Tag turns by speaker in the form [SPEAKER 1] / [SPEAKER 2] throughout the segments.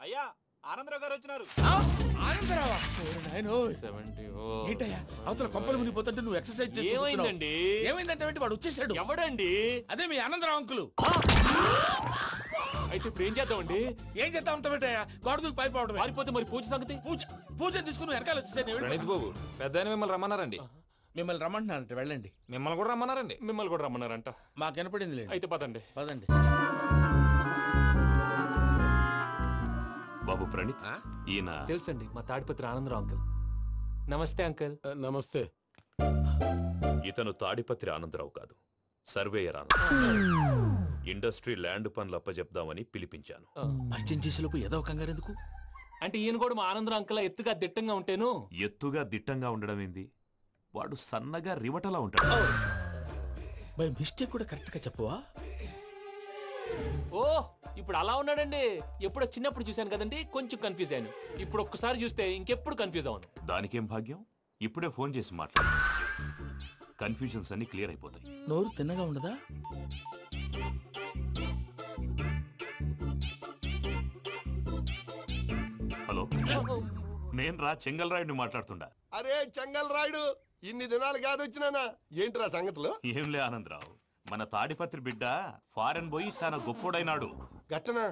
[SPEAKER 1] అయ్యా ఆనందరావు గారు వచ్చినారు.
[SPEAKER 2] ఆనందరావా? ఏంటయ్యా అవతల కొంపలు మునిగిపోతుంటే నువ్వు ఎక్సర్సైజ్ చేస్తున్నావు? ఏమైందంటే వాడు వచ్చేసాడు.
[SPEAKER 1] ఎవడండి?
[SPEAKER 2] అదే మీ ఆనందరావు అంకులు.
[SPEAKER 1] అయితే ఇప్పుడు ఏం చేద్దామండి?
[SPEAKER 2] ఏం చేస్తా ఉంటావేటయ్యా? గోడ దూకి పైపోవడం.
[SPEAKER 1] పారిపోతే మరి పూజ సంగతి?
[SPEAKER 2] పూజ తీసుకుని వెనకాల వచ్చేసాను.
[SPEAKER 3] ప్రణీత్ బాబు పెద్ద మిమ్మల్ని రమ్మన్నారండి.
[SPEAKER 2] మిమ్మల్ని రమ్మంటున్నారంట, వెళ్ళండి.
[SPEAKER 3] మిమ్మల్ని కూడా రమ్మన్నారండి.
[SPEAKER 1] మిమ్మల్ని కూడా రమ్మన్నారంట.
[SPEAKER 2] మాకు వినపడింది లేదు.
[SPEAKER 1] అయితే పదండి.
[SPEAKER 2] పదండి.
[SPEAKER 4] బాబు ప్రణీత్, ఈయన
[SPEAKER 1] తెలుసండి, మా తాడిపత్రి ఆనందరావు అంకుల్. నమస్తే అంకుల్.
[SPEAKER 5] నమస్తే.
[SPEAKER 4] ఇతను తాడిపత్రి ఆనందరావు కాదు, సర్వేయర్ ఆనందరావు. ఇండస్ట్రీ ల్యాండ్ పనులు అప్పజెప్దామని పిలిపించాను.
[SPEAKER 2] పరిచయం చేసేలోపు ఏదో కంగారు ఎందుకు?
[SPEAKER 1] అంటే ఈయన కూడా మా ఆనందరావు అంకుల్ ఎత్తుగా దిట్టంగా ఉంటేను.
[SPEAKER 4] ఎత్తుగా దిట్టంగా ఉండడం ఏంది? వాడు సన్నగా రివటలా ఉంటాడు.
[SPEAKER 2] బై మిస్టేక్ కూడా కరెక్ట్ గా చెప్పవా?
[SPEAKER 1] ఓ ఇప్పుడు అలా ఉన్నాడండి. ఎప్పుడో చిన్నప్పుడు చూశాను కదండి, కొంచెం కన్ఫ్యూజ్ అయ్యాను. ఇప్పుడు ఒక్కసారి చూస్తే ఇంకెప్పుడు కన్ఫ్యూజ్ అవ్వను.
[SPEAKER 4] దానికేం భాగ్యం, ఇప్పుడే ఫోన్ చేసి మాట్లాడు. కన్ఫ్యూజన్స్ అన్ని క్లియర్ అయిపోతాయి.
[SPEAKER 2] నోరు తిన్నగా ఉండదా?
[SPEAKER 4] హలో, నేను రా చెంగల్ రాయుడిని మాట్లాడుతుండా.
[SPEAKER 5] అరే చెంగల్ రాయుడు, ఇన్ని దినాలు కాదు వచ్చినానా? ఏంట్రా సంగతులు?
[SPEAKER 4] ఏంలే ఆనందరావు, మన తాడిపత్రి బిడ్డ ఫారెన్ పోయి చాలా గొప్పోడైనాడు.
[SPEAKER 5] గట్టనా?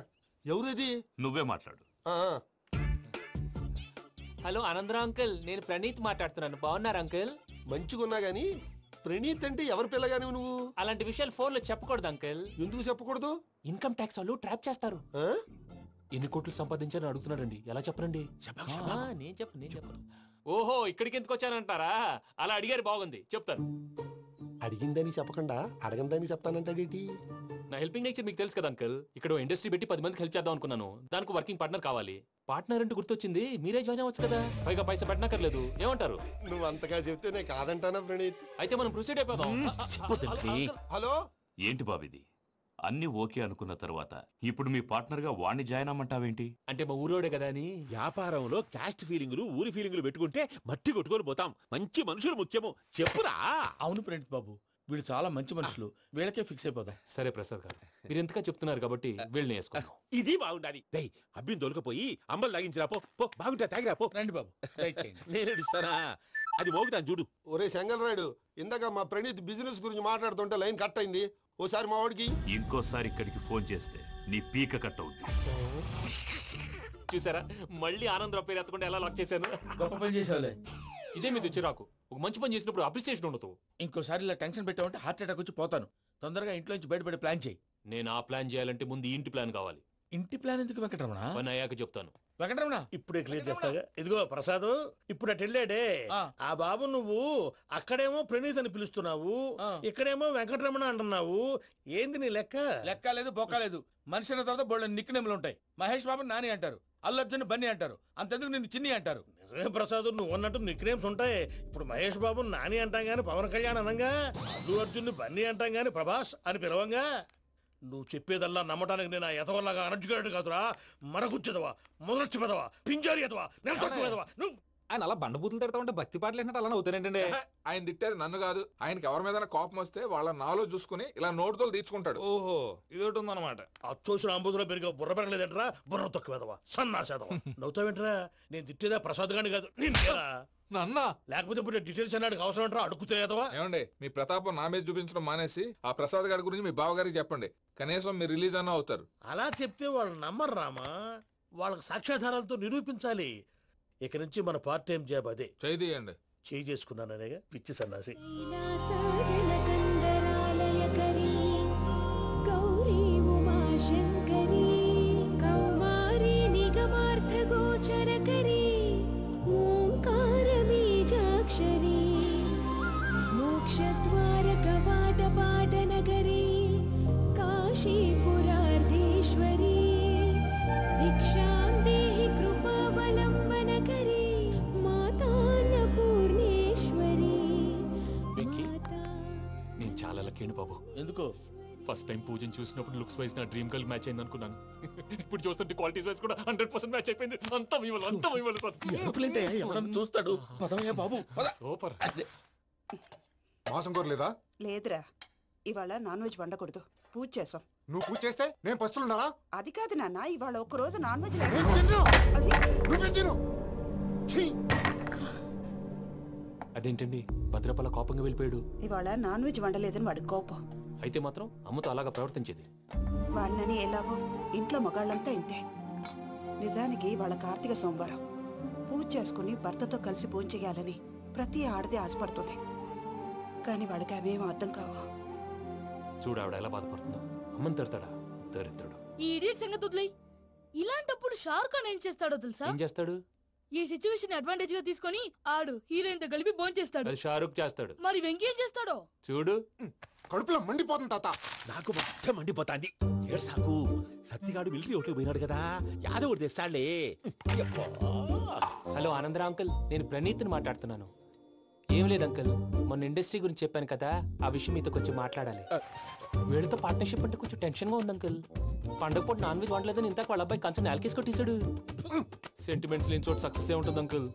[SPEAKER 5] ఎవరిది?
[SPEAKER 4] నువ్వే మాట్లాడు.
[SPEAKER 1] హలో ఆనందరావు అంకుల్, నేను ప్రణీత్ మాట్లాడుతున్నాను. బాగున్నారు అంకుల్?
[SPEAKER 5] మంచిగున్నా గాని ప్రణీత్ అంటే ఎవరి పిల్లగాని నువ్వు?
[SPEAKER 1] అలాంటి విషయాలు ఫోన్ లో చెప్పకూడదు అంకుల్.
[SPEAKER 5] ఎందుకు చెప్పకూడదు?
[SPEAKER 1] ఇన్కమ్ ట్యాక్స్ వాళ్ళు ట్రాప్ చేస్తారు. ఎన్ని కోట్లు సంపాదించాలని అడుగుతున్నాడండి. ఎలా చెప్పరండి? నేను చెప్పను. ఓహో, ఇక్కడికి ఎందుకు వచ్చానంటారా? అలా అడిగారు, బాగుంది, చెప్తాను.
[SPEAKER 5] అడిగిందని చెప్పకుండా అడగందని చెప్తానంటాడేటి?
[SPEAKER 1] నా హెల్పింగ్ నేచర్ మీకు తెలుసు కదా అంకుల్. ఇక్కడ ఇండస్ట్రీ పెట్టి 10 మందికి హెల్ప్ చేద్దాం అనుకున్నాను. దానికి వర్కింగ్ పార్ట్నర్ కావాలి. పార్ట్నర్ అంటే గుర్తొచ్చింది, మీరే జాయిన్ అవ్వచ్చు కదా. పైగా పైసా పెట్టనక్కర్లేదు. ఏమంటారు?
[SPEAKER 5] నువ్వు అంతగా చెప్తే నేను కాదంటానా ప్రణీత్?
[SPEAKER 1] అయితే మనం ప్రొసీడ్ అయిపోదాం.
[SPEAKER 5] హలో,
[SPEAKER 4] ఏంటి బాబిది? అన్ని ఓకే అనుకున్న తర్వాత ఇప్పుడు మీ పార్ట్నర్ గా వాణ్ణి జాయిన్ అమ్మంటావేంటి?
[SPEAKER 1] అంటే మా ఊరోడే కదా అని.
[SPEAKER 6] వ్యాపారంలో క్యాస్ట్ ఫీలింగులు, ఊరి ఫీలింగులు పెట్టుకుంటే మట్టి కొట్టుకొని పోతాం. మంచి మనుషులు ముఖ్యము. చెప్పురా.
[SPEAKER 2] అవును ప్రణీత్ బాబు, వీళ్ళు చాలా మంచి మనుషులు. వీళ్ళకే ఫిక్స్ అయిపోదాం.
[SPEAKER 1] సరే ప్రసాద్ గారు, మీరు ఎంతగా చెప్తున్నారు కాబట్టి వీళ్ళని వేసుకుందాం.
[SPEAKER 6] ఇది బాగుండాలి. డై అబ్బిని దొలకపోయి అమ్మలు లాగించిరా పో. బాగుంటా, తాగిరా పో.
[SPEAKER 2] రండి బాబు, దయచేయండి.
[SPEAKER 6] నేను ఇస్తానా? అది మోగుతాను చూడు.
[SPEAKER 5] ఒరే చెంగల్ రాయుడు, ఇందాక మా ప్రణీత్ బిజినెస్ గురించి మాట్లాడుతుంటే లైన్ కట్ అయింది. ఓసారి మా వాడికి
[SPEAKER 4] ఇంకోసారి ఇక్కడికి ఫోన్ చేస్తే నీ పీక కట్ అవుద్ది.
[SPEAKER 1] చూసారా, మళ్ళీ ఆనందరావు పేరు ఎత్తకుండా ఎలా లాక్ చేశాను.
[SPEAKER 2] గొప్ప పని చేసేవాళ్ళే.
[SPEAKER 1] ఇదే మీద చిరాకు. ఒక మంచి పని చేసినప్పుడు అప్రిసియేషన్ ఉండదు.
[SPEAKER 2] ఇంకోసారి ఇలా టెన్షన్ పెట్టామంటే హార్ట్ అటాక్ వచ్చి పోతాను. తొందరగా ఇంట్లో నుంచి బయటపడే ప్లాన్ చేయి.
[SPEAKER 1] నేను ఆ ప్లాన్ చేయాలంటే ముందు ఇంటి ప్లాన్ కావాలి.
[SPEAKER 2] ఇంటి ప్లాన్ ఎందుకు వెంకటరమణ?
[SPEAKER 1] పని అయ్యాక చెప్తాను.
[SPEAKER 2] వెంకటరమణ
[SPEAKER 7] ఇప్పుడే క్లియర్ చేస్తాగా. ఇదిగో ప్రసాద్, ఇప్పుడు అటు వెళ్ళాడే ఆ బాబు, నువ్వు అక్కడేమో ప్రణీత్ అని పిలుస్తున్నావు, ఇక్కడేమో వెంకటరమణ అంటున్నావు. ఏంది నీ లెక్క?
[SPEAKER 2] లెక్క లేదు, బొక్క లేదు. మనిషి అన్న తర్వాత బోళ్ళ నిక్నెములు ఉంటాయి. మహేష్ బాబు నాని అంటారు, అల్లు అర్జున్ బన్నీ అంటారు, అంతెందుకు నిన్ను చిన్ని అంటారు.
[SPEAKER 7] నిజమే ప్రసాద్, నువ్వు అన్నట్టు నిక్ నేమ్స్ ఉంటాయి. ఇప్పుడు మహేష్ బాబు నాని అంటాం గాని పవన్ కళ్యాణ్ అనంగా, అల్లు అర్జున్ బన్నీ అంటాం గాని ప్రభాస్ అని పిలవంగా. నువ్వు చెప్పేదల్లా నమ్మటానికి నేను ఎతవల్లాగా అనర్జుకేటెడ్ కాదురా. మరగుచ్చదవా, మొదలచ్చి పెదవా, పింజారి ఎదవా, నెలసొక్కుదవా నువ్వు.
[SPEAKER 3] ఆయన అలా బండబూతులు తిడతా ఉంటే భక్తి పాటలు ఏంటంటే అలా అవుతానంటే.
[SPEAKER 8] ఆయన తిట్టేది నన్ను కాదు, ఆయనకి ఎవరి మీద కోపం వస్తే వాళ్ళ నాలో చూసుకుని ఇలా నోటుతో తీర్చుకుంటాడు.
[SPEAKER 3] ఓహో, ఇదొకటి ఉందన్నమాట.
[SPEAKER 7] అచ్చోసిన అంబుధులో పెరిగే బుర్ర పెరగలేదంటరా, బుర్ర తొక్కువేదవా, సన్నాసేదవా. నవ్వుతావేంటరా? నేను తిట్టేదా ప్రసాద్ గాని కాదు, నిన్నేరా.
[SPEAKER 8] నన్నా?
[SPEAKER 7] లేకపోతే ఇప్పుడు డీటెయిల్స్ అన్నాడు అవసరం అంటారా? అడుగుతాయేదవా.
[SPEAKER 8] ఏమండి, మీ ప్రతాపం నా మీద చూపించడం మానేసి ఆ ప్రసాద్ గారి గురించి మీ బావగారికి చెప్పండి. కనీసం మీరు రిలీజ్ అన్న అవుతారు.
[SPEAKER 7] అలా చెప్తే వాళ్ళు నమ్మరు రామా. వాళ్ళకి సాక్ష్యాధారాలతో నిరూపించాలి. ఇక నుంచి మన పార్ట్ టైం జాబ్ అదే.
[SPEAKER 8] చేయండి.
[SPEAKER 7] చేయి చేసుకున్నాననేగా పిచ్చి సన్నాసి.
[SPEAKER 1] బాబు
[SPEAKER 2] ఎందుకు?
[SPEAKER 1] ఫస్ట్ టైం పూజను చూసినప్పుడు లుక్స్ వైజ్ నా డ్రీమ్ గర్ల్ మ్యాచ్ అయింది అనుకున్నాను. ఇప్పుడు చూస్తుంటే క్వాలిటీస్ వైజ్ కూడా 100% మ్యాచ్ అయిపోయింది. అంతా
[SPEAKER 2] చూస్తాడు. బాబు
[SPEAKER 1] సూపర్.
[SPEAKER 5] మాసం కోరలేదా?
[SPEAKER 9] లేదురా, ఇవాళ నాన్ వెజ్ వండకూడదు, పూజ చేసాం. నువ్వు పూజ చేస్తే నేను పస్తులున్నారా?
[SPEAKER 10] అది కాదు నాన్న, ఇవాళ ఒక్క రోజు నాన్ వెజ్
[SPEAKER 9] నువ్వే తిను. ఛీ!
[SPEAKER 1] అదేంటండి భద్రపల కోపంగా వెళ్ళిపోయాడు?
[SPEAKER 10] ఇవాళ నాన్ వెజ్ వండలేదని వాడి కోపం.
[SPEAKER 1] అయితే మాత్రం అమ్మతో అలాగా ప్రవర్తించేది.
[SPEAKER 10] వాడినని ఎలాగో ఇంట్లో మగాళ్ళంతా ఇంతే. నిజానికి వాళ్ళ కార్తీక సోమవారం పూజ చేసుకుని భర్తతో కలిసి పూజ చేయాలని ప్రతి ఆడది ఆశపడుతుంది. కానీ వాళ్ళకి అవేం అర్థం కావు.
[SPEAKER 1] చూడు ఆవిడ ఎలా బాధపడుతుందో. అమ్మని తిడతాడా దరిద్రుడు.
[SPEAKER 11] ఈ ఇడియట్ సంగతి వదిలేయ్. ఇలాంటప్పుడు షారుఖ్ ఖాన్ ఏం చేస్తాడో తెలుసా?
[SPEAKER 1] ఏం చేస్తాడు?
[SPEAKER 11] ఈ సిచ్యువేషన్ అడ్వాంటేజ్ గా తీసుకొని ఆడు హీరోయిన్ తో కలిపి బోన్ చేస్తాడు.
[SPEAKER 1] అది షారుఖ్ చేస్తాడు.
[SPEAKER 11] మరి వెంకీ ఏం చేస్తాడో
[SPEAKER 1] చూడు.
[SPEAKER 9] కడుపులో మండిపోతుంది తాత.
[SPEAKER 6] నాకు మొత్తం మండిపోతాంది. ఏడ్సాకు. సత్తిగాడు మిలిటరీ ఓట్లకు పోయినాడు కదా, యాదవ్ ఒకటి తెస్తాడులే.
[SPEAKER 1] హలో ఆనందరా అంకుల్, నేను ప్రణీత్ని మాట్లాడుతున్నాను. ఏం లేదు అంకుల్, మొన్న ఇండస్ట్రీ గురించి చెప్పాను కదా, ఆ విషయం మీతో కొంచెం మాట్లాడాలి. వీళ్ళతో పార్ట్నర్షిప్ అంటే కొంచెం టెన్షన్ గా ఉంది అంకుల్. పండగ పూట నాన్ వెజ్ వండలేదని ఇంతకు వాళ్ళ అబ్బాయి కంచెం నేలకేసి కొట్టేశాడు. సెంటిమెంట్స్ లేని చోట సక్సెస్ ఏ ఉంటుంది అంకుల్.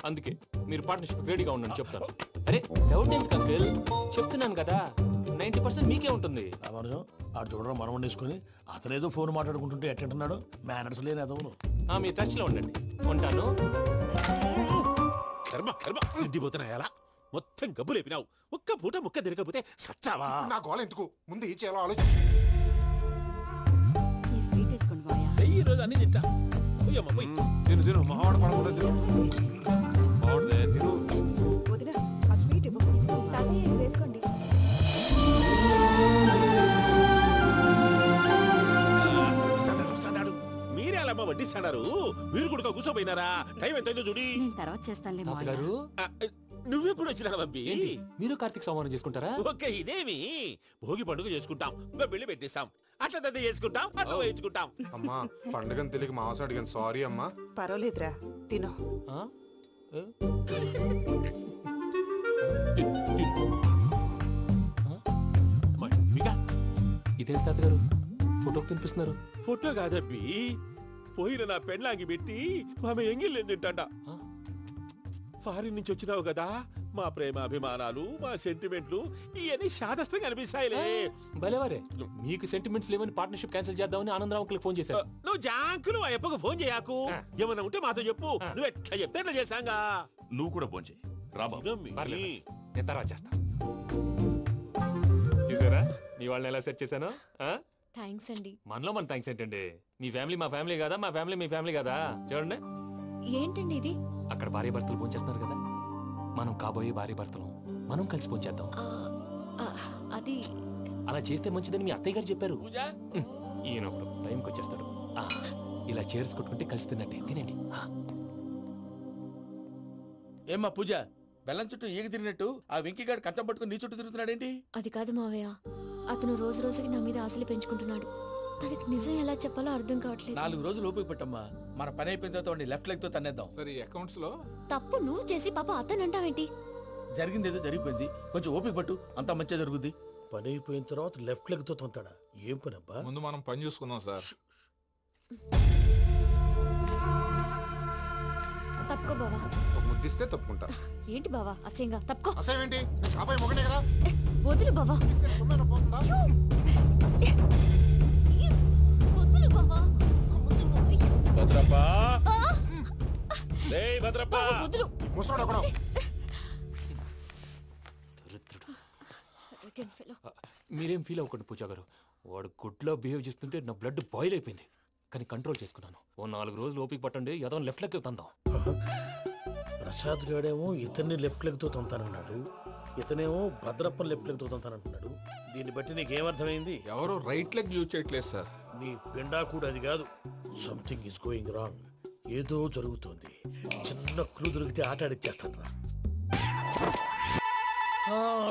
[SPEAKER 1] అందుకే మీరు పార్ట్నర్షిప్ రెడీగా ఉండండి చెప్తాను. అరే డౌట్ ఎందుకు అంకుల్, చెప్తున్నాను కదా 90% మీకే ఉంటుంది.
[SPEAKER 7] ఆడు చూడడం మనం వండేసుకొని అతనేదో ఫోన్ మాట్లాడుకుంటుంటే ఎట్టంటున్నాడు. మేనర్స్ లేని అదవును.
[SPEAKER 1] మీ టచ్ లో ఉండండి. ఉంటాను.
[SPEAKER 6] కర్మ కర్మ తిండిపోతున్నాయలా. మొత్తం గబ్బు లేపినావు. ఒక్క పూట ముక్క తిరగకపోతే సచ్చావా?
[SPEAKER 9] నా గోల ఎందుకు, ముందు ఈ చేయాలో ఆలోచించు.
[SPEAKER 11] ఈ స్వీట్ వేసుకోండి బాయా.
[SPEAKER 6] ఈ రోజు అన్ని తింటా. పోయమ్మ పోయి.
[SPEAKER 3] తిను తిను మహావాడ పడకుండా తిను. బాగుండే తిను.
[SPEAKER 10] వదిన ఆ స్వీట్ ఇవ్వకు.
[SPEAKER 11] వేసుకోండి.
[SPEAKER 6] వస్తాడు. మీరే అలా వడ్డిస్తాడారు. మీరు కూడా కూర్చోపోయినారా? టైం ఎంతైందో చూడి.
[SPEAKER 11] నేను తర్వాత చేస్తానులే
[SPEAKER 1] తాతగారు,
[SPEAKER 6] నువ్వెప్పుడు వచ్చినా అబ్బి?
[SPEAKER 1] మీరు కార్తీక్ సంహారం చేసుకుంటారా?
[SPEAKER 6] ఓకే, ఇదేమి భోగి పండుగ చేసుకుంటాం, ఇంకా పెళ్లి పెట్టేస్తాం, అట్లా దద్ద చేసుకుంటాం, అట్లా వేయించుకుంటాం.
[SPEAKER 9] అమ్మా పండుగని తెలియక మాంసం అడిగాను, సారీ అమ్మా.
[SPEAKER 10] పర్వాలేదురా, తినో.
[SPEAKER 1] ఇదేంటి తాతగారు ఫోటోకి తినిపిస్తున్నారు?
[SPEAKER 6] ఫోటో కాదబ్బి, పోయిన నా పెళ్ళాంగి పెట్టి ఆమె ఎంగిల్లేం తింటాడ. ఫారిన్ నుంచి వచ్చినావు కదా, మా ప్రేమ అభిమానాలు, మా సెంటిమెంట్లు ఇవన్నీ శాదస్తంగా అనిపిస్తాయిలే.
[SPEAKER 1] భలేవారే, మీకు సెంటిమెంట్స్ లేవని పార్ట్నర్షిప్ క్యాన్సిల్ చేద్దామని ఆనందరావు అంకుల్ ఫోన్ చేశారు.
[SPEAKER 6] నువ్వు జాంకులు ఆ ఎప్పకు ఫోన్ చేయకు. ఏమన్నా ఉంటే మాతో చెప్పు. నువ్వు ఎట్లా చెప్తే ఎట్లా చేశాంగా.
[SPEAKER 4] నువ్వు కూడా ఫోన్ చేయి. రాబా
[SPEAKER 1] నేను తర్వాత చేస్తా. చూసారా మీ వాళ్ళని ఎలా సెట్ చేశాను?
[SPEAKER 11] థ్యాంక్స్ అండి.
[SPEAKER 1] మనలో మన థ్యాంక్స్ ఏంటండి? మీ ఫ్యామిలీ మా ఫ్యామిలీ కదా, మా ఫ్యామిలీ మీ ఫ్యామిలీ కదా. చూడండి,
[SPEAKER 11] ఏంటండి ఇది?
[SPEAKER 1] అక్కడ భార్య భర్తలు ఫోన్ చేస్తున్నారు కదా, మనం కాబోయే భార్య భర్తలు మనం కలిసి ఫోన్ చేద్దాం.
[SPEAKER 11] అది
[SPEAKER 1] అలా చేస్తే మంచిదని మీ అత్తయ్య గారు చెప్పారు. ఈయన ఒకడు టైంకి వచ్చేస్తాడు. ఇలా చేర్స్ కొట్టుకుంటే కలిసి తిన్నట్టే. తినండి.
[SPEAKER 2] ఏమ్మా పూజ, బెల్లం చుట్టూ ఈగ తిరిగినట్టు ఆ వెంకీగాడు కంచం పట్టుకుని నీ చుట్టూ తిరుగుతున్నాడేంటి?
[SPEAKER 11] అది కాదు మావయ్య, అతను రోజు రోజుకి నా మీద ఆశలు పెంచుకుంటున్నాడు. తనకి నిజం ఎలా చెప్పాలో అర్థం కావట్లేదు.
[SPEAKER 2] 4 రోజులు ఓపిక పట్టమ్మా, మన పని అయిపోయిన తర్వాత లెఫ్ట్ లెగ్ తో తన్నేద్దాం.
[SPEAKER 8] సరే అకౌంట్స్ లో
[SPEAKER 11] తప్పు నువ్వు చేసి పాప అతను అంటావేంటి?
[SPEAKER 2] జరిగింది ఏదో జరిగిపోయింది, కొంచెం ఓపిక పట్టు, అంతా మంచిగా జరుగుద్ది.
[SPEAKER 7] పని అయిపోయిన తర్వాత లెఫ్ట్ లెగ్ తో తొంతాడా? ఏం పని అబ్బా?
[SPEAKER 8] ముందు మనం పని చూసుకుందాం సార్.
[SPEAKER 11] తప్పుకో బావా.
[SPEAKER 9] ఒక ముద్దిస్తే తప్పుకుంటా.
[SPEAKER 11] ఏంటి బావా అసహ్యంగా? తప్పుకో.
[SPEAKER 9] అసేమేంటి, కాబోయే మొగనే కదా.
[SPEAKER 11] వదులు బావా.
[SPEAKER 9] సొమ్మేనా పోతుందా?
[SPEAKER 11] వదులు బావా.
[SPEAKER 6] భద్రప్పా, భద్రప్పా,
[SPEAKER 11] వదులు.
[SPEAKER 9] ముసలోడు ఒకడు.
[SPEAKER 1] మీరేం ఫీల్ అవ్వకండి పూజా గారు. వాడు గుడ్లో బిహేవ్ చేస్తుంటే నా బ్లడ్ బాయిల్ అయిపోయింది. కానీ కంట్రోల్ చేసుకున్నాను. ఓ 4 రోజులు ఓపిక పట్టండి, ఏదో లెఫ్ట్ లెక్క తందాం.
[SPEAKER 7] ప్రసాద్ గాడేమో ఇతన్ని లెఫ్ట్ లెగ్ తో తొంతానన్నాడు, ఇతనేమో భద్రప్పని లెఫ్ట్ లెగ్ తో తొంతానంటున్నాడు. దీన్ని బట్టి నీకేమర్థమైంది?
[SPEAKER 8] ఎవరు రైట్ లెగ్ యూజ్ చేయట్లేదు సార్.
[SPEAKER 7] నీ పిండా కూడా అది కాదు. Something is going wrong. ఏదో జరుగుతోంది. చిన్న క్లూ దొరికితే ఆట ఆడిచ్చేస్తాను రా.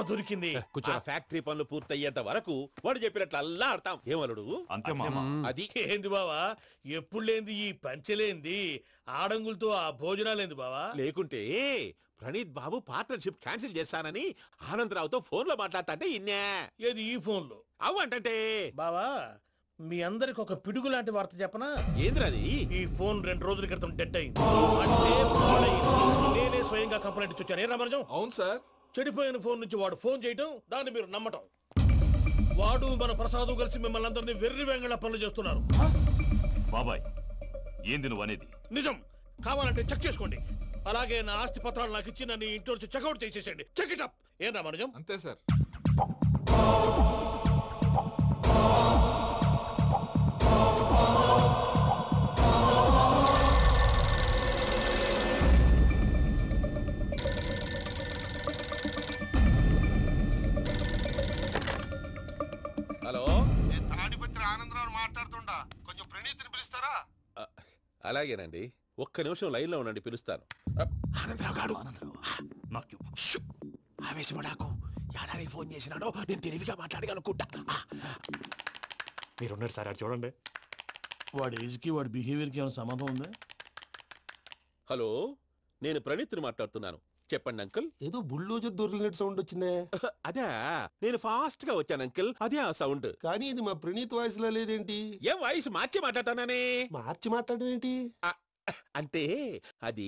[SPEAKER 7] దొరికింది.
[SPEAKER 6] కొంచెం ఫ్యాక్టరీ పనులు పూర్తయ్యేంత వరకు వాడు చెప్పినట్లు అల్లా ఆడతాం. ఏమలుడు
[SPEAKER 4] అంతే మామ.
[SPEAKER 2] అది
[SPEAKER 7] ఏంది బావా, ఎప్పుడు లేంది ఈ పంచలేంది, ఆడంగులతో ఆ భోజనాలేంది బావా?
[SPEAKER 6] లేకుంటే ప్రణీత్ బాబు పార్ట్నర్షిప్ క్యాన్సిల్ చేస్తానని ఆనందరావుతో ఫోన్ లో మాట్లాడతాంటే ఇన్నే.
[SPEAKER 7] ఏది ఈ ఫోన్ లో?
[SPEAKER 6] అవ్వంటే
[SPEAKER 7] బావా, మీ అందరికి ఒక పిడుగు లాంటి వార్త చెప్పనా?
[SPEAKER 6] ఏంద్రది?
[SPEAKER 7] ఈ ఫోన్ 2 రోజుల క్రితం డెడ్ అయింది. అంటే పాడైంది. నేనే స్వయంగా కంప్లైంట్ ఇచ్చి వచ్చాను. ఏ రామరాజం?
[SPEAKER 8] అవును సార్.
[SPEAKER 7] చెడిపోయిన ఫోన్ నుంచి వాడు ఫోన్ చేయటం, దాన్ని మీరు నమ్మటం. వాడు మన ప్రసాదు కలిసి మిమ్మల్ని అందరినీ వెర్రి వెంగళ పనులు చేస్తున్నారు.
[SPEAKER 4] బాబాయ్ ఏంది నువ్వు అనేది?
[SPEAKER 7] నిజం. కావాలంటే చెక్ చేసుకోండి. అలాగే నా ఆస్తి పత్రాలు నాకు ఇచ్చి నన్ను ఇంట్లో నుంచి చెక్అౌట్ చేసేసేయండి. Check it up. ఏం రామానుజం?
[SPEAKER 8] అంతే సార్.
[SPEAKER 6] హలో,
[SPEAKER 5] నేను తాడిపత్రి ఆనందరావు మాట్లాడుతుండా, కొంచెం ప్రణీతిని పిలుస్తారా?
[SPEAKER 6] అలాగేనండి. ఒక్క నిమిషం లైన్ లో ఉండండి, పిలుస్తాను.
[SPEAKER 7] ఆనందరావు గాడు ఆవేశపడాకు. యాదానికి ఫోన్ చేసినాడో నేను తెలివిగా మాట్లాడగలనుకుంటా.
[SPEAKER 1] మీరున్నారు సార్, అది చూడండి.
[SPEAKER 7] వాడి ఏజ్కి వాడి బిహేవియర్కి ఏమైనా సంబంధం ఉందా?
[SPEAKER 6] హలో, నేను ప్రణీత్ని మాట్లాడుతున్నాను. చెప్పండి అంకుల్.
[SPEAKER 5] ఏదో బుల్డోజర్ దొరికినట్టు సౌండ్ వచ్చిందే.
[SPEAKER 6] అదే, నేను ఫాస్ట్ గా వచ్చాను అంకుల్. అదే ఆ సౌండ్.
[SPEAKER 5] కానీ ఇది మా ప్రణీత్ వాయిస్ లో లేదేంటి?
[SPEAKER 6] ఏం వాయిస్ మార్చి మాట్లాడతానే?
[SPEAKER 5] మార్చి మాట్లాడడం ఏంటి?
[SPEAKER 6] అంటే అది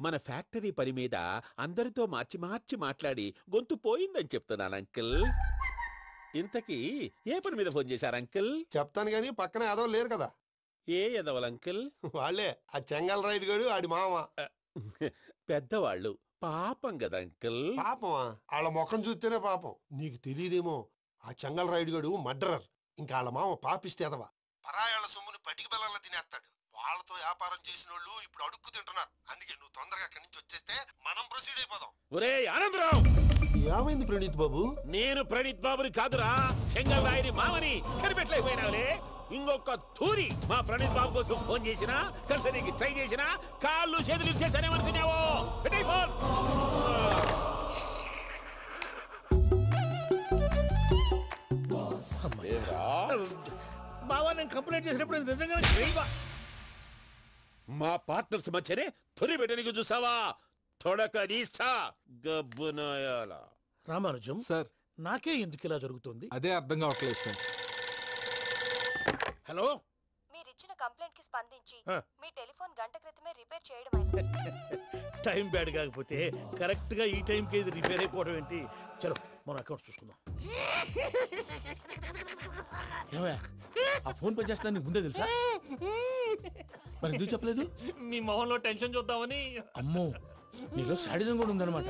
[SPEAKER 6] మన ఫ్యాక్టరీ పని మీద అందరితో మార్చి మార్చి మాట్లాడి గొంతు పోయిందని చెప్తున్నాను అంకుల్. ఇంతకీ ఏ పని మీద ఫోన్ చేశారు అంకుల్?
[SPEAKER 5] చెప్తాను గానీ పక్కన ఏదో లేరు కదా.
[SPEAKER 6] ఏ ఎదవలు అంకుల్?
[SPEAKER 5] వాళ్ళే ఆ చెంగల్ రైడ్ గడు ఆడి మామ.
[SPEAKER 6] పెద్దవాళ్ళు. పాపం కదా అంకుల్.
[SPEAKER 5] పాపమా? వాళ్ళ ముఖం చూస్తేనే పాపం. నీకు తెలియదేమో, ఆ చెంగల్ రైడ్ గడు మర్డరర్. ఇంకా వాళ్ళ మామ పాపిస్తేదవా. పరాయాళ్ళ సొమ్ముని పటికి బెల్లంలో తినేస్తాడు. వాళ్ళతో వ్యాపారం చేసిన వాళ్ళు ఇప్పుడు అడుక్కు తింటున్నారు. అందుకే నువ్వు తొందరగా అక్కడి నుంచి వచ్చేస్తే మనం ప్రొసీడ్ అయిపోదాం.
[SPEAKER 6] ఒరే ఆనందరావు!
[SPEAKER 5] ఏమైంది ప్రణీత్ బాబు?
[SPEAKER 6] నేను ప్రణీత్ బాబుని కాదురా, సెంగల్ రాయని మామని. కనిపెట్టలేకపోయినావులే. ఇంకొక తూరి మా ప్రణీత్ బాబు కోసం ఫోన్ చేసినా, కలిసి ట్రై చేసినా కాళ్ళు చేతులు చేశానేమనుకున్నావో. పెట్టేయ్ ఫోన్.
[SPEAKER 7] బావా, నేను కంప్లైంట్ చేసినప్పుడు ఇది నిజంగానే చేయవా?
[SPEAKER 6] మా పార్ట్నర్స్ మధ్యనే తొలి పెట్టడానికి చూసావా? తొడక నీస్తా గబ్బునాయాల.
[SPEAKER 7] రామానుజం
[SPEAKER 8] సార్,
[SPEAKER 7] నాకే ఎందుకు ఇలా జరుగుతుంది?
[SPEAKER 8] అదే అర్థం కావట్లేదు సార్.
[SPEAKER 7] హలో,
[SPEAKER 11] మీరిచ్చిన కంప్లైంట్ కి స్పందించి
[SPEAKER 7] ఆ.
[SPEAKER 11] మీ టెలిఫోన్ గంట క్రితమే రిపేర్ చేయడం
[SPEAKER 7] టైం బ్యాడ్ కాకపోతే కరెక్ట్ గా ఈ టైంకి ఇది రిపేర్ అయిపోవడం ఏంటి? చలో మన అకౌంట్ చూసుకుందాం. ఏమయ్య, ఆ ఫోన్ పని చేస్తున్నా నీకు ముందే తెలుసా? మరి ఎందుకు చెప్పలేదు?
[SPEAKER 1] మీ మొహంలో టెన్షన్ చూద్దామని.
[SPEAKER 7] అమ్మో, నీలో శాడిజం కూడా ఉందన్నమాట.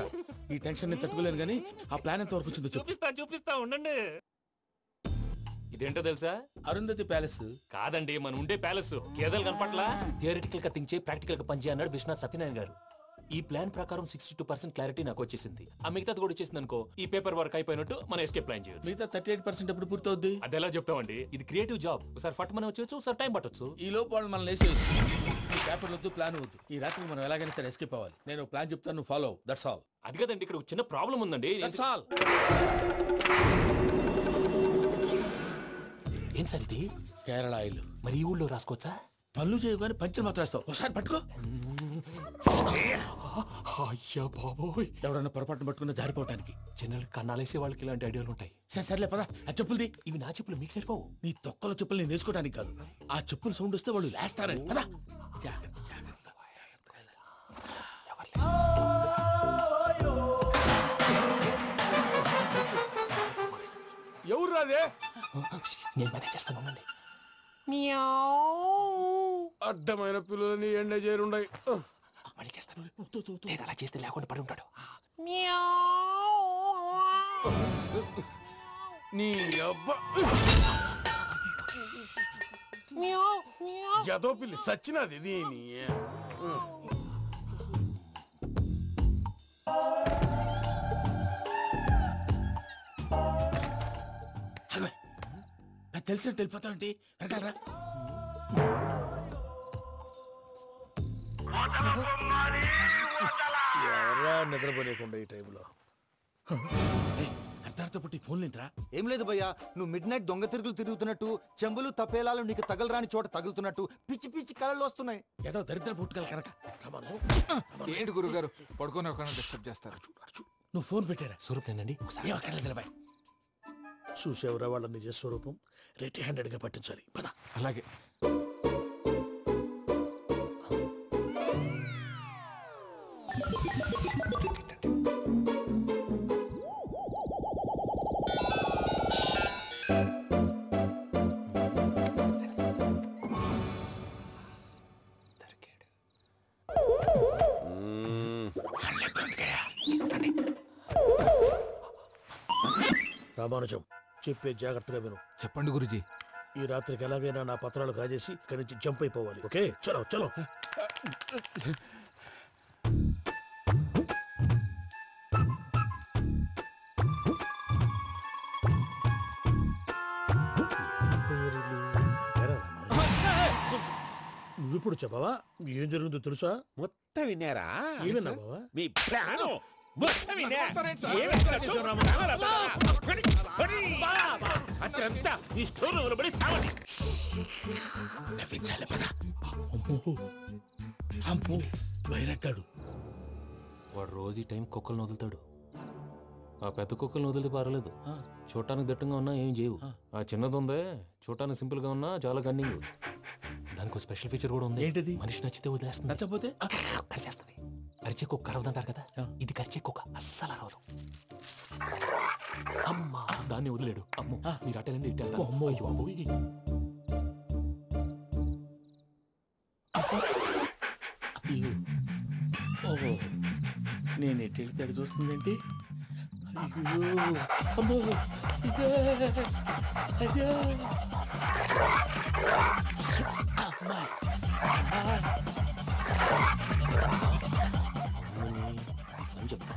[SPEAKER 7] ఈ టెన్షన్ నేను తట్టుకోలేను కానీ ఆ ప్లాన్ ఎంత వరకు వచ్చిందో చెప్పు.
[SPEAKER 1] చూపిస్తా ఉండండి. ఇదేంటో తెలుసా?
[SPEAKER 7] అరుంధతి ప్యాలెస్
[SPEAKER 1] కాదండి, మన ఉండే ప్యాలెస్. గేదెలు కనపట్లా? థియరిటికల్ గా థింక్ చేయి, ప్రాక్టికల్ గా పనిచేయ అన్నాడు విశ్వనాథ్ సత్యనారాయణ గారు. ఈ ప్లాన్ ప్రకారం 62% క్లారిటీ నాకు వచ్చేసింది. ఆ మిగతాది కూడా వచ్చేసింది అనుకో, ఈ పేపర్ వర్క్ అయిపోయినట్టు మనం ఎస్కేప్ ప్లాన్ చేయొచ్చు.
[SPEAKER 7] మిగతా 38% ఎప్పుడు పూర్తవుద్ది?
[SPEAKER 1] అది ఎలా చెప్తామండి? ఇది క్రియేటివ్ జాబ్. ఒకసారి ఫట్ మనం వచ్చేయచ్చు, ఒకసారి టైం పట్టొచ్చు.
[SPEAKER 7] ఈ లోపు వాళ్ళు మనం లేసేయచ్చు. ఈ పేపర్ వద్దు, ప్లాన్ వద్దు. ఈ రాత్రికి మనం ఎలాగైనా సరే ఎస్కేప్ అవ్వాలి. నేను ప్లాన్ చెప్తాను, నువ్వు ఫాలో. That's all.
[SPEAKER 1] అది కదండి, ఇక్కడ ఒక చిన్న ప్రాబ్లం ఉందండి.
[SPEAKER 7] That's all.
[SPEAKER 1] ఏం సార్ ఇది?
[SPEAKER 7] కేరళ ఆయిల్.
[SPEAKER 1] మరి ఈ ఊళ్ళో రాసుకోవచ్చా?
[SPEAKER 7] పనులు చేయవు కానీ పంచర్ మాత్రం వేస్తావు. ఒకసారి పట్టుకో.
[SPEAKER 1] అయ్యా బాబోయ్,
[SPEAKER 7] ఎవడన్నా పొరపాటున పట్టుకున్న జారిపోవటానికి.
[SPEAKER 1] జనరల్ కన్నాలేసే వాళ్ళకి ఇలాంటి ఐడియాలు ఉంటాయి.
[SPEAKER 7] సర్లే పదా, ఆ చెప్పులది.
[SPEAKER 1] ఇవి నా చెప్పులు, మీకు సరిపోవు.
[SPEAKER 7] నీ తొక్కల చెప్పులు నేను వేసుకోవడానికి కాదు, ఆ చెప్పులు సౌండ్ వస్తే వాళ్ళు లేస్తారని. పదా.
[SPEAKER 2] ఎవరు రాదే?
[SPEAKER 1] నేను మేనేజ్ చేస్తాను, ఉండండి.
[SPEAKER 2] అడ్డమైన పిల్లలని ఎండ చేరుండయి.
[SPEAKER 1] మళ్ళీ చేస్తాను. లేదు, అలా చేస్తే లేకుండా పడి ఉంటాడు.
[SPEAKER 2] నీ అబ్బ ఎదో పిల్లి సచ్చినది దీని.
[SPEAKER 7] తెలిసినట్టు వెళ్ళిపోతావంటి, వెనకాలరా.
[SPEAKER 2] ఎవరా నిద్రపోలేకుండా ఈ టైంలో?
[SPEAKER 7] అర్ధార్థ పుట్టి ఫోన్ లేంట్రా.
[SPEAKER 12] ఏం లేదు భయ్యా, నువ్వు మిడ్ నైట్ దొంగ తిరుగులు తిరుగుతున్నట్టు, చెంబులు తపేలాలు నీకు తగలరాని చోట తగులుతున్నట్టు పిచ్చి పిచ్చి కళలు వస్తున్నాయి.
[SPEAKER 7] ఏదో దరిద్ర పుట్టుకల కనుక.
[SPEAKER 8] ఏంటి గురుగారు పడుకొని ఒక డిస్టర్బ్ చేస్తారు?
[SPEAKER 7] నువ్వు ఫోన్ పెట్టారా?
[SPEAKER 1] స్వరూప్ నేనండి.
[SPEAKER 7] నిలబాయ్. చూసేవరా వాళ్ళ నిజ స్వరూపం. రెట్టి హ్యాండెడ్ గా పట్టించాలి. పద.
[SPEAKER 8] అలాగే.
[SPEAKER 7] రామానుజం, చెప్పే జాగ్రత్తగా విను.
[SPEAKER 3] చెప్పండి గురుజీ.
[SPEAKER 7] ఈ రాత్రికి ఎలాగైనా నా పత్రాలు కాజేసి ఇక్కడి నుంచి జంప్ అయిపోవాలి. ఓకే, చలో చలో. నువ్విప్పుడు చెప్పవా ఏం జరుగుతుందో తెలుసా?
[SPEAKER 6] మొత్తం విన్నారా?
[SPEAKER 7] ఏమన్నా బావా?
[SPEAKER 6] మీ ప్రాణం మొత్తం విన్నా? అదంతా ఈ స్టోర్ రూమ్ పడి సావండి.
[SPEAKER 7] నవ్వించాలి పద. అమ్మో బైరక్కాడు.
[SPEAKER 1] వాడు రోజు ఈ టైం కుక్కలను వదులుతాడు. ఆ పెద్ద కుక్కలను వదిలితే పర్వాలేదు, చూడటానికి దట్టంగా ఉన్నా ఏం చేయవు. ఆ చిన్నది ఉందే, చూడటానికి సింపుల్ గా ఉన్నా చాలా గన్నింగ్. దానికి స్పెషల్ ఫీచర్ కూడా ఉంది.
[SPEAKER 7] ఏంటిది?
[SPEAKER 1] మనిషి నచ్చితే వదిలేస్తుంది, నచ్చపోతే కరిచేస్తుంది. అరిచే కుక్క అరవదంటారు కదా, ఇది కరిచే కుక్క అస్సలు అరవదు. అమ్మా దాన్ని వదిలేడు. అమ్మో మీరు అటెండి ఇట్టే. అమ్మో
[SPEAKER 7] ఓహో, నేను ఎటు వెళ్తే అటు చూస్తుందేంటి? అయ్యో అమ్మో, అయ్యో అమ్మా
[SPEAKER 1] అని చెప్తా.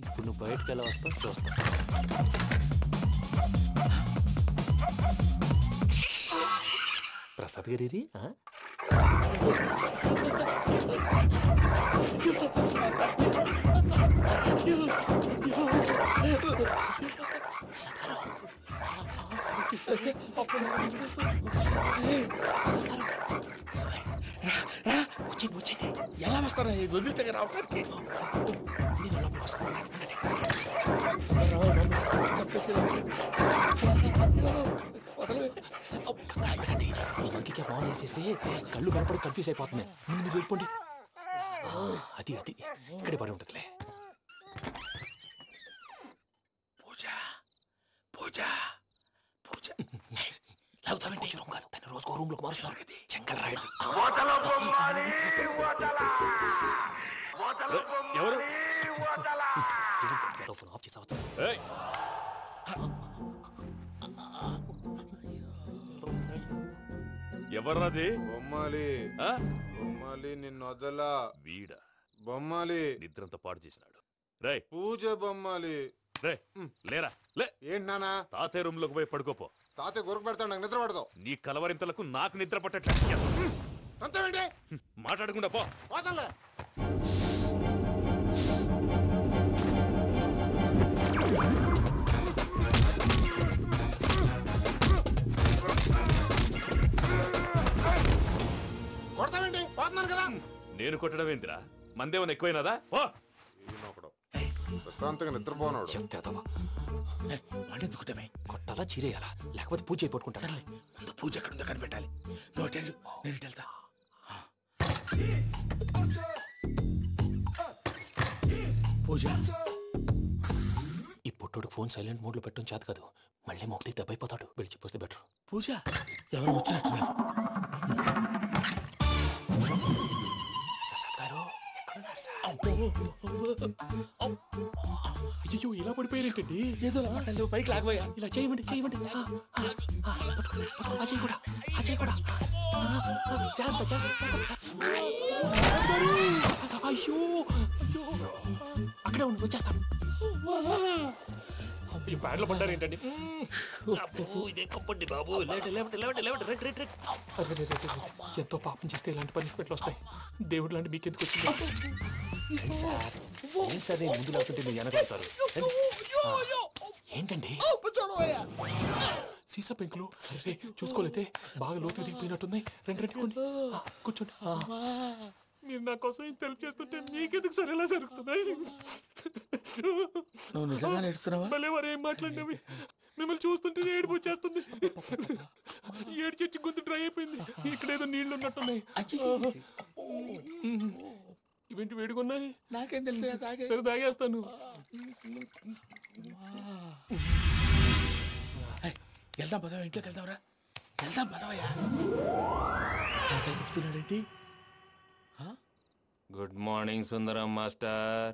[SPEAKER 1] ఇప్పుడు నువ్వు బయటకు ఎలా వస్తావు చూస్తా. ప్రసాద్ గారి
[SPEAKER 7] వచ్చేయండి. ఎలా వస్తారా వదిలితే రావడానికి?
[SPEAKER 1] ఫోన్ వేసేస్తే కళ్ళు కనపడి కన్ఫ్యూజ్ అయిపోతున్నాయి. మీరు వెళ్ళిపోండి. అది అది ఇక్కడే పడి ఉంటుందిలే. పూజ పూజ పూజ లాగుతామంటే రూమ్ కాదు, తన రోజుకో రూమ్ లోకి మారుస్తున్నారు కదా. చెంగల్ రాయుడు
[SPEAKER 6] ఎవరు?
[SPEAKER 1] ఫోన్ ఆఫ్ చేసావచ్చు.
[SPEAKER 6] ఎవర్రాది?
[SPEAKER 9] బొమ్మాలి బొమ్మాలి నిన్ను వదలా.
[SPEAKER 6] వీడా
[SPEAKER 9] బొమ్మాలి
[SPEAKER 6] నిద్రంతా పాడు చేసినాడు. రే
[SPEAKER 9] పూజ బొమ్మాలి.
[SPEAKER 6] రే లేరా లే.
[SPEAKER 9] ఏంటి నానా?
[SPEAKER 6] తాతయ్య రూమ్ లోకి పోయి పడుకోపో.
[SPEAKER 9] తాతయ్య గురకు పెడతాడు, నాకు నిద్ర పడతావు.
[SPEAKER 6] నీ కలవరింతలకు నాకు నిద్ర పట్టట్లేదు.
[SPEAKER 9] అంతేంటి?
[SPEAKER 6] మాట్లాడకుండా పో.
[SPEAKER 9] కొడతావేంటి? పోతున్నాను కదా.
[SPEAKER 6] నేను కొట్టడం ఏంటిరా? మందేమన్నా ఎక్కువైనదా? ఓ
[SPEAKER 9] ప్రశాంతంగా నిద్రపోనాడు.
[SPEAKER 1] చెప్తావా వాడెందుకుంటామే? కొట్టాలా చీరేయాలా లేకపోతే పూజ అయిపోట్టుకుంటా.
[SPEAKER 7] సర్లే, ముందు పూజ ఎక్కడుందో కనిపెట్టాలి. నువ్వు వెళ్ళు, నేను ఇటు వెళ్తా. పూజ
[SPEAKER 1] ఈ పుట్టోడు ఫోన్ సైలెంట్ మోడ్ లో పెట్టడం చేత కాదు. మళ్ళీ మొక్కి దెబ్బైపోతాడు. విడిచిపోతే బెటర్.
[SPEAKER 7] పూజ ఎవరు వచ్చినట్టున్నారు?
[SPEAKER 1] ప్రసాద్ గారు ఎక్కడున్నారు సార్? అయ్యో ఇలా పడిపోయినట్టండి.
[SPEAKER 7] ఏదో లేవు, పైకి లాగబోయా.
[SPEAKER 1] ఇలా చేయమండి చేయమండి. అజయ్ కూడా అజయ్ కూడా అయ్యో అక్కడే ఉండి వచ్చేస్తాను.
[SPEAKER 6] ఈ బ్యాడ్లో పడ్డారు ఏంటండి?
[SPEAKER 1] ఎంతో పాపం చేస్తే ఇలాంటి పనిష్మెంట్లు వస్తాయి. దేవుడు లాంటి మీకెందుకు వచ్చింది? ఏం సార్ నేను ముందు లేకుంటే మీరు వెనకాడతారు. ఏంటండి సీసా పెంకులు? అరే చూసుకోలేతే బాగా లోతు దిగిపోయినట్టున్నాయి. రెండు రెండు కూర్చోండి. మీరు నా కోసం ఇంత హెల్ప్ చేస్తుంటే మీకెందుకు సరే ఎలా జరుగుతున్నాయి?
[SPEAKER 7] నువ్వు నిజంగా నేర్చుతున్నావా?
[SPEAKER 1] మళ్ళీ వారు ఏం మాట్లాడినవి మిమ్మల్ని చూస్తుంటే ఏడుపు వచ్చేస్తుంది. ఏడు చెచ్చి గొంతు డ్రై అయిపోయింది. ఇక్కడ ఏదో నీళ్లు ఉన్నట్టున్నాయి. ఇవేంటి వేడుకున్నాయి?
[SPEAKER 7] నాకేం తెలుసు,
[SPEAKER 1] సరే తాగేస్తాను.
[SPEAKER 7] వెళ్దాం పదవా, ఇంట్లోకి వెళ్దాంరా. వెళ్దాం పదవయ్యా. చెప్తున్నాడేంటి?
[SPEAKER 1] గుడ్ మార్నింగ్ సుందరం మాస్టర్.